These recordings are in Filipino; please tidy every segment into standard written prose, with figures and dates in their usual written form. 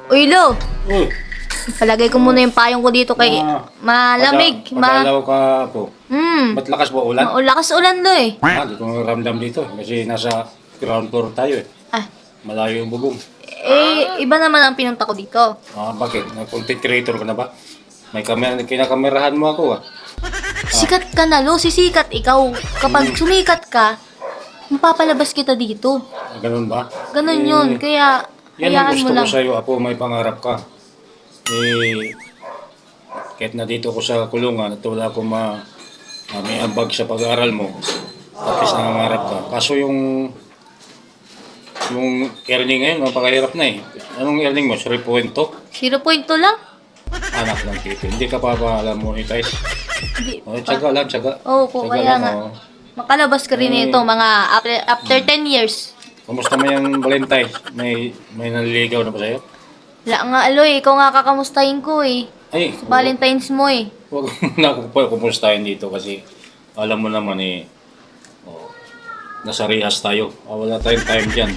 Uy, Lo. Uy, Palagay ko muna yung payong ko dito kay malamig. Pagalaw ka po. Hmm. Ba't lakas ba ulan? Lakas ulan, Lo eh. Di ko ramdam dito. Kasi nasa ground floor tayo eh. Ah, Malayo yung bubong. iba naman ang pinunta ko dito. Bakit? Content creator ka na ba? May kinakamerahan mo ako ah. Sikat ka na, Lo. Sisikat ikaw. Kapag sumikat ka, mapapalabas kita dito. Ganun ba? Ganun yun. Kaya, Yan ang hayaan gusto mo ko lang. sa'yo, Apo. May pangarap ka. Kahit na dito ko sa kulungan at wala akong may ambag sa pag-aaral mo, at least nangangarap ka. Kaso yung earning ngayon, napakahirap na eh. Anong earning mo? 3.2? 0.2 lang? Anak ng tito. Hindi ka pa alam mo monetize. Hindi. Tsaga lang, tsaga. Oo, po, Tsaga kaya lang, nga. oh. Makalabas ka rin ito, mga after 10 years. Kumusta mo yung Valentine's? May nanliligaw na ba sa'yo? Wala nga, Aloy. Ikaw nga kakamustahin ko eh. Ay, Valentine's mo eh. huwag mo na ako pa kumustahin dito kasi alam mo naman nasa rehas tayo. Wala tayong time dyan.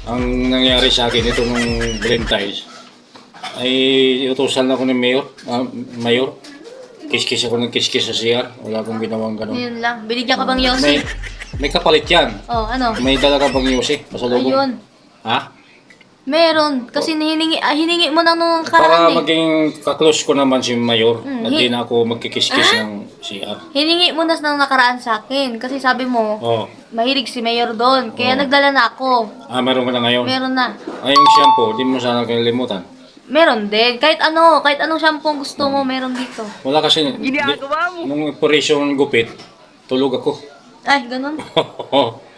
Ang nangyari sa akin ito nung Valentine's ay utusan ako ni Mayor. Kiskis ako ng kiskis sa CR. Wala akong ginawang ganun. Yun lang. Binigyan ka bang Yossi? May kapalit yan. Oh, ano? May dala ka bang Yossi? Pasalubong? Ayun. Ha? Meron. Kasi hiningi mo na nung Para karaan eh. maging kaklose ko naman si Mayor at hi- di na ako magkikiskis ng CR. Hiningi mo na nung nakaraan sa akin. Kasi sabi mo, Oh. mahilig si Mayor doon. Kaya Oh. nagdala na ako. Meron ka na ngayon. Meron na. Ay, yung shampoo, di mo sana kalimutan. Meron din. Kahit anong shampoo ang gusto mo, meron dito. Wala kasi, nung operation gupit, tulog ako. Ay, ganun.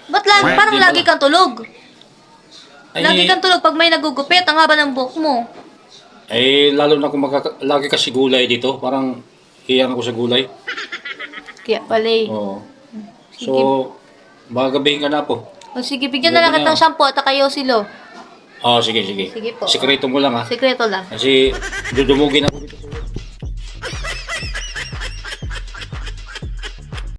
Ba't parang Di ba? lagi kang tulog? Ay, Lagi kang tulog pag may nagugupit. Ang haba ng buhok mo. lalo na kung lagi kasi gulay dito, parang hiyang ako sa gulay. Kaya pala eh. Oo. So, baka gabihin ka na po. O sige, bigyan na lang Gabi na. kitang shampoo at Yossi, Lo. Sige, sige. Sige po. Sikreto mo lang ha. Sikreto lang. Kasi dudumugin ako.